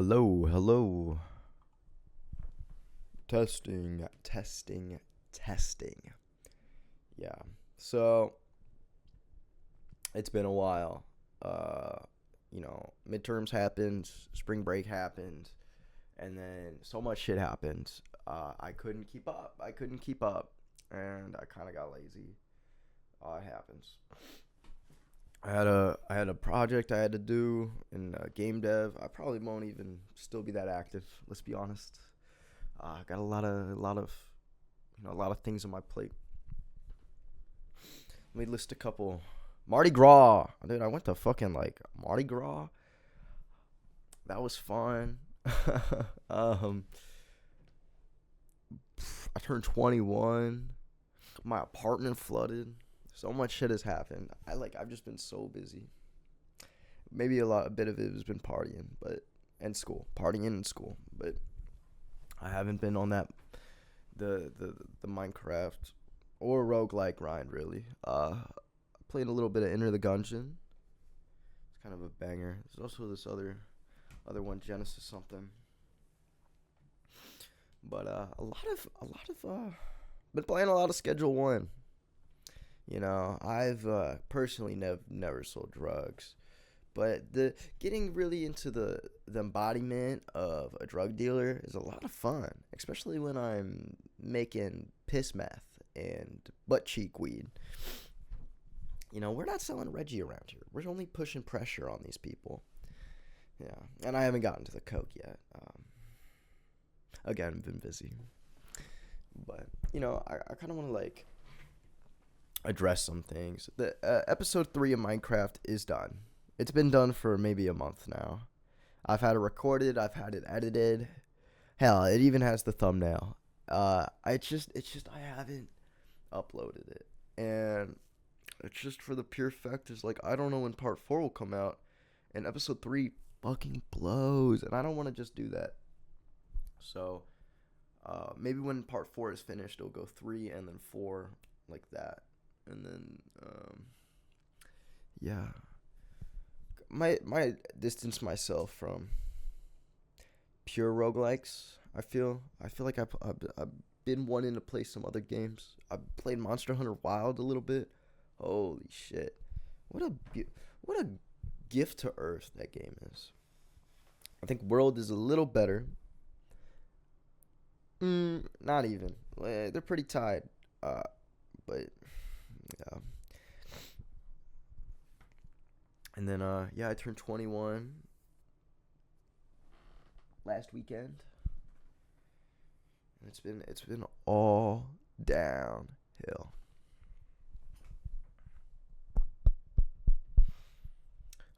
Hello, hello. Testing, testing, testing. Yeah. So, it's been a while. Uh, midterms happened, spring break happened, and then so much shit happened. I couldn't keep up. And I kind of got lazy. It happens. I had a project I had to do in game dev. I probably won't even still be that active. Let's be honest. I got a lot of things on my plate. Let me list a couple. Mardi Gras, dude. I went to fucking like Mardi Gras. That was fun. um, I turned 21. My apartment flooded. So much shit has happened. I've just been so busy. Maybe a bit of it has been partying and school, but I haven't been on that the Minecraft or roguelike grind really. Played a little bit of Enter the Gungeon. It's kind of a banger. There's also this other one, Genesis something. But been playing a lot of Schedule One. I've personally never sold drugs, but the getting really into the embodiment of a drug dealer is a lot of fun, especially when I'm making piss meth and butt cheek weed. We're not selling Reggie around here. We're only pushing pressure on these people. Yeah, and I haven't gotten to the coke yet. Again, I've been busy, but I kind of want to address some things. The episode 3 of Minecraft is done. It's been done for maybe a month now. I've had it recorded. I've had it edited. Hell, it even has the thumbnail. I haven't uploaded it, and it's just for the pure fact is I don't know when part 4 will come out, and episode 3 fucking blows, and I don't want to just do that. So, maybe when part 4 is finished, it'll go 3 and then 4 like that. And then yeah, my distance myself from pure roguelikes. I feel like I've been wanting to play some other games. I've played Monster Hunter Wild a little bit. Holy shit, what a gift to Earth that game is. I think World is a little better. Not even. They're pretty tied. But yeah. And then I turned 21 last weekend. And it's been all downhill.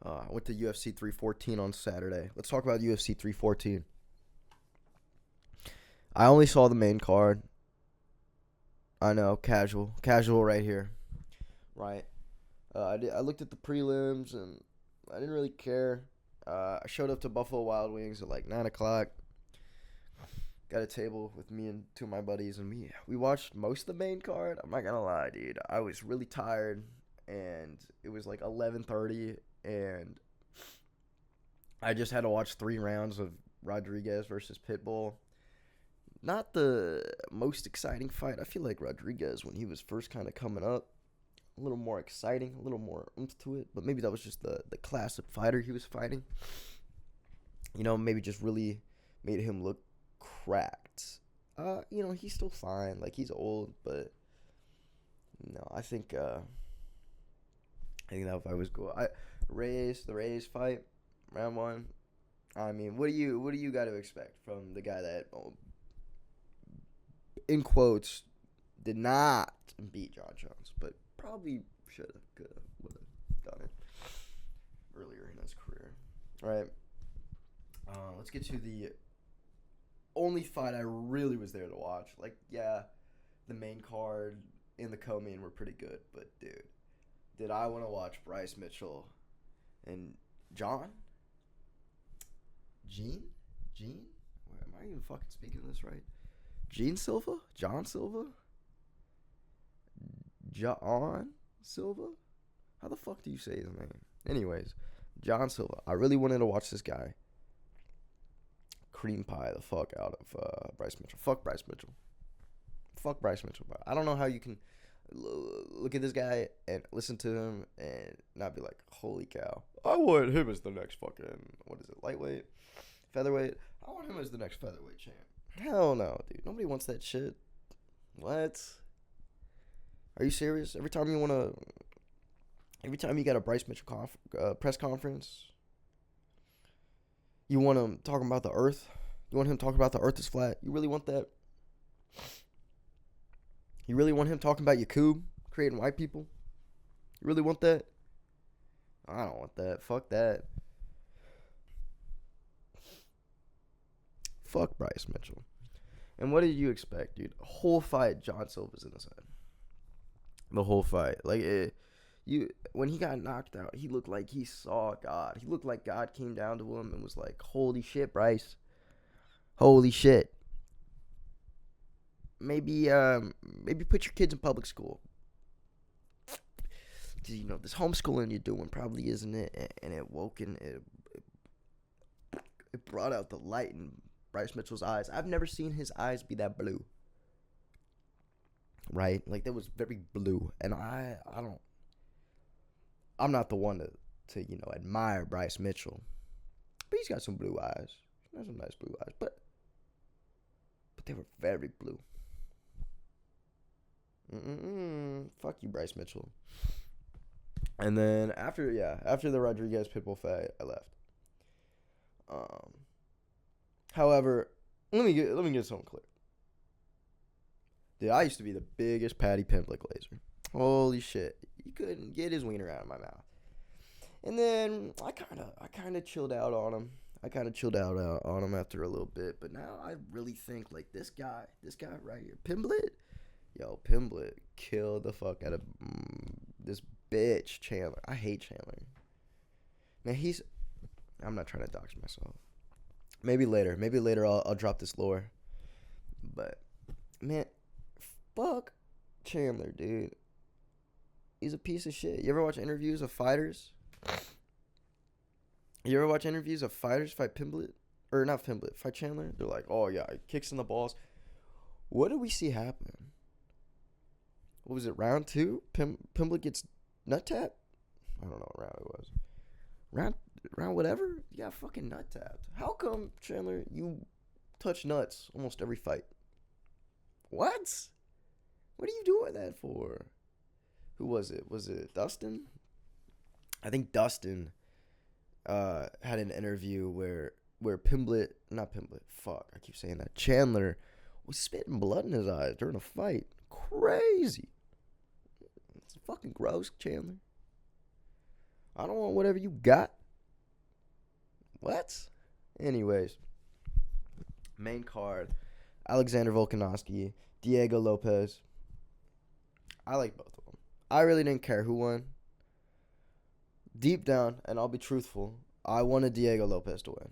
I went to UFC 314 on Saturday. Let's talk about UFC 314. I only saw the main card. I know, casual right here, right? I looked at the prelims and I didn't really care. I showed up to Buffalo Wild Wings at 9 o'clock. Got a table with me and two of my buddies, and we watched most of the main card. I'm not gonna lie, dude. I was really tired, and it was 11:30, and I just had to watch 3 rounds of Rodriguez versus Pitbull. Not the most exciting fight. I feel like Rodriguez, when he was first kind of coming up, a little more exciting, a little more oomph to it. But maybe that was just the class of fighter he was fighting. Maybe just really made him look cracked. He's still fine. He's old, but no, I think that fight was cool. The Reyes fight, round 1. I mean, what do you got to expect from the guy that, in quotes, did not beat John Jones, but probably should have, could have, would have done it earlier in his career. All right. Let's get to the only fight I really was there to watch. The main card and the co-main were pretty good, but dude, did I want to watch Bryce Mitchell and John? Gene? Am I even fucking speaking this right? Gene Silva? John Silva? John Silva? How the fuck do you say his name? Anyways, John Silva. I really wanted to watch this guy. cream pie the fuck out of Bryce Mitchell. Fuck Bryce Mitchell. Fuck Bryce Mitchell, bro. I don't know how you can look at this guy and listen to him and not be like, holy cow, I want him as the next fucking, what is it, lightweight? Featherweight? I want him as the next featherweight champ. Hell no, dude. Nobody wants that shit. What? Are you serious? Every time you got a Bryce Mitchell press conference, you want him talking about the earth? You want him talking about the earth is flat? You really want that? You really want him talking about Yakub creating white people? You really want that? I don't want that. Fuck that. Fuck Bryce Mitchell. And what did you expect, dude? The whole fight, John Silva's in his head. The whole fight. Like, when he got knocked out, he looked like he saw God. He looked like God came down to him and was like, holy shit, Bryce. Holy shit. Maybe put your kids in public school. Cause this homeschooling you're doing probably isn't it, and it brought out the light in Bryce Mitchell's eyes. I've never seen his eyes be that blue. Right, like that was very blue, and I'm not the one to admire Bryce Mitchell, but he's got some blue eyes. He has some nice blue eyes, but they were very blue. Fuck you, Bryce Mitchell. And then after the Rodriguez Pitbull fight, I left. However, let me get something clear. Dude, I used to be the biggest Paddy Pimblett glazer. Holy shit, you couldn't get his wiener out of my mouth. And then I kind of chilled out on him. After a little bit, but now I really think like this guy right here, Pimblett. Yo, Pimblett killed the fuck out of this bitch, Chandler. I hate Chandler. Man, I'm not trying to dox myself. Maybe later I'll drop this lore. But, man, fuck Chandler, dude. He's a piece of shit. You ever watch interviews of fighters? Fight Pimblett? Or not Pimblett, fight Chandler? They're like, oh yeah, he kicks in the balls. What did we see happen? What was it, round 2? Pimblett gets nut tapped? I don't know what round it was. Round whatever? You got fucking nut tapped. How come, Chandler, you touch nuts almost every fight? What? What are you doing that for? Who was it? Was it Dustin? I think Dustin had an interview where Chandler was spitting blood in his eyes during a fight. Crazy. It's fucking gross, Chandler. I don't want whatever you got. What? Anyways, main card, Alexander Volkanovski, Diego Lopez. I like both of them. I really didn't care who won. Deep down, and I'll be truthful, I wanted Diego Lopez to win.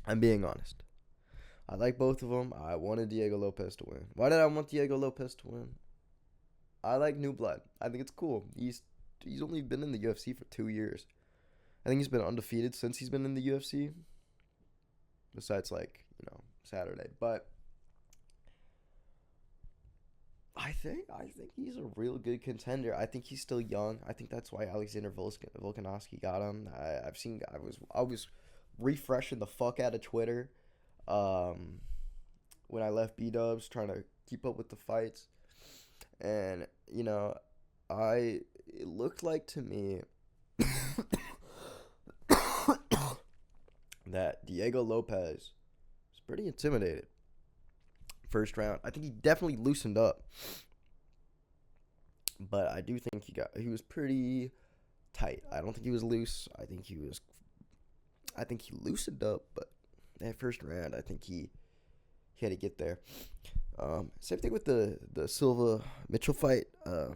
I'm being honest. I like both of them. I wanted Diego Lopez to win. Why did I want Diego Lopez to win? I like new blood. I think it's cool. He's only been in the UFC for 2 years. I think he's been undefeated since he's been in the UFC. Besides, Saturday. But I think he's a real good contender. I think he's still young. I think that's why Alexander Volkanovski got him. I was refreshing the fuck out of Twitter when I left B-Dubs, trying to keep up with the fights. And, it looked like to me that Diego Lopez was pretty intimidated. First round, I think he definitely loosened up. But I do think he was pretty tight. I don't think he was loose. I think he loosened up, but that first round, I think he had to get there. Same thing with the Silva Mitchell fight. I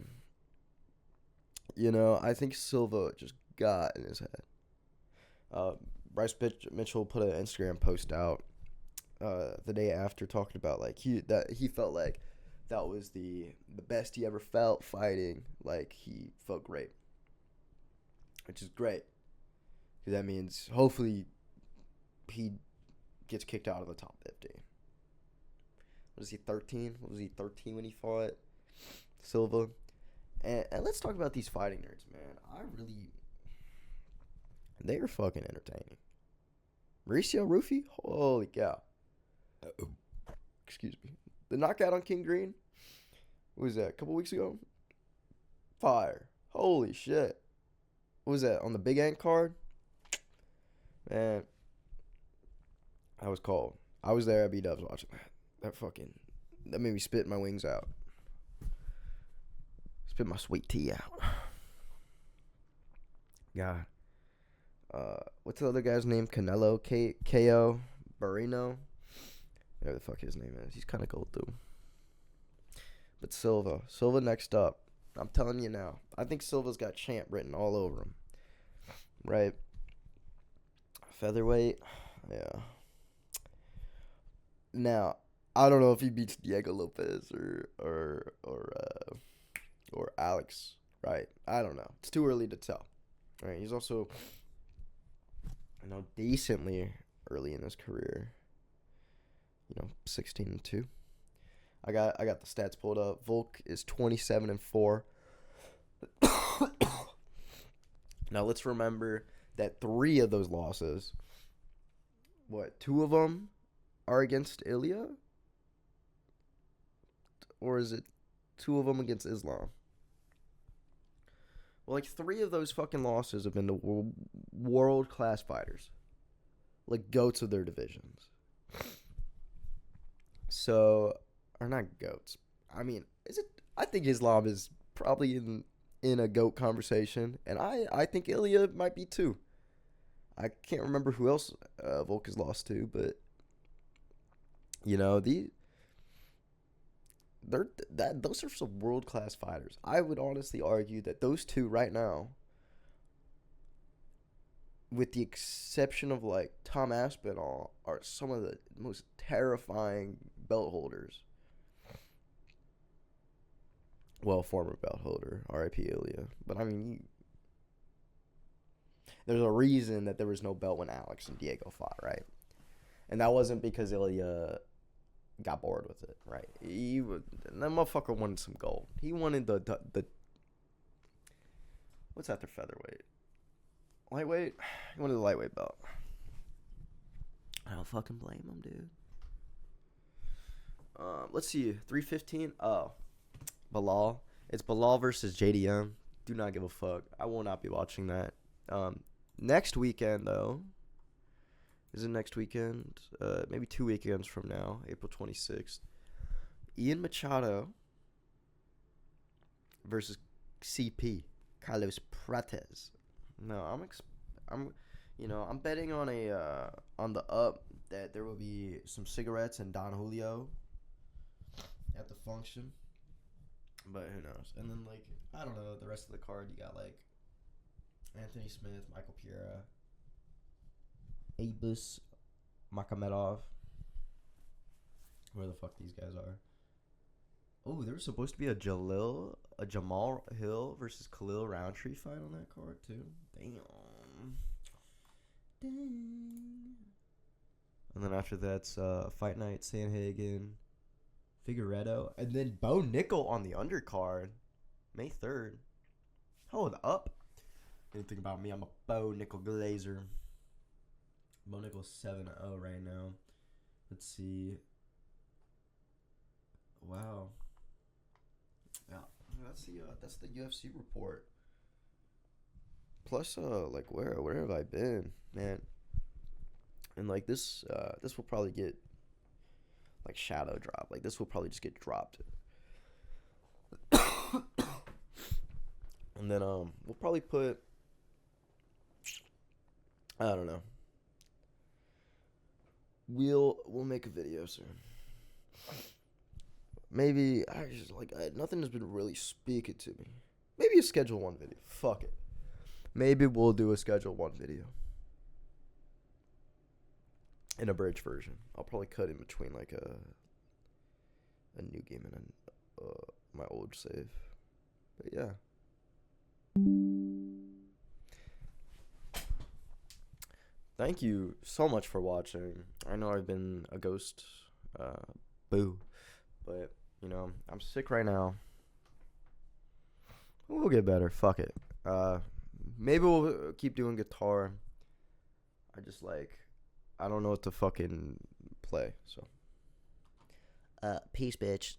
think Silva just got in his head. Bryce Mitchell put an Instagram post out the day after, talking about he felt like that was the best he ever felt fighting. Like, he felt great, which is great, because that means hopefully he gets kicked out of the top 50. What is he, 13? What was he, 13 when he fought Silva? And let's talk about these fighting nerds, man. They are fucking entertaining. Mauricio Rufy? Holy cow. Excuse me. The knockout on King Green? What was that, a couple weeks ago? Fire. Holy shit. What was that, on the Big Ant card? Man, that was cold. I was there at B-Dubs watching that. That made me spit my wings out. Spit my sweet tea out. God. What's the other guy's name? Canelo? K.O. Barrino? Whatever the fuck his name is. He's kind of cool, too. But Silva next up. I'm telling you now. I think Silva's got champ written all over him. Right? Featherweight? Yeah. Now, I don't know if he beats Diego Lopez or Alex, right? I don't know. It's too early to tell. Right? He's also, decently early in his career. 16-2. I got the stats pulled up. Volk is 27-4. Now let's remember that 3 of those losses, 2 of them are against Ilya? Or is it 2 of them against Islam? Well, 3 of those fucking losses have been to world-class fighters. Goats of their divisions. So, or not goats. I mean, I think Islam is probably in a GOAT conversation. And I think Ilya might be too. I can't remember who else Volk has lost to, but those are some world class fighters. I would honestly argue that those 2 right now, with the exception of Tom Aspinall, are some of the most terrifying belt holders. Well, former belt holder, R.I.P. Ilya. But I mean, there's a reason that there was no belt when Alex and Diego fought, right? And that wasn't because Ilya got bored with it, right? That motherfucker wanted some gold. He wanted the what's after featherweight? Lightweight? He wanted the lightweight belt. I don't fucking blame him, dude. Let's see. 315. Oh, Bilal. It's Bilal versus JDM. Do not give a fuck. I will not be watching that. Next weekend, though. Is it next weekend? Maybe 2 weekends from now, April 26th. Ian Machado versus CP, Carlos Prates. No, I'm betting on the up that there will be some cigarettes and Don Julio at the function. But who knows? And then I don't know, the rest of the card you got Anthony Smith, Michael Pereira, Abus Makhmedov. Where the fuck these guys are. Oh, there was supposed to be a Jamal Hill versus Khalil Roundtree fight on that card too. Damn. And then after that's Fight Night, Sanhagen, Figueredo, and then Bo Nickel on the undercard, May 3rd. Hold up. Anything about me? I'm a Bo Nickel Glazer. Bo Nickel's 7-0 right now. Let's see. Wow. Yeah, that's the UFC report. Plus, where have I been, man? And this will probably get shadow drop. This will probably just get dropped. And then we'll probably put, I don't know. We'll make a video soon. Maybe nothing has been really speaking to me. Maybe a Schedule 1 video. Fuck it. Maybe we'll do a Schedule 1 video. An abridged version. I'll probably cut in between a new game and my old save. But yeah. Thank you so much for watching. I know I've been a ghost. Uh, boo. But, I'm sick right now. We'll get better. Fuck it. Uh, Maybe we'll keep doing guitar. I don't know what to fucking play. So, peace, bitch.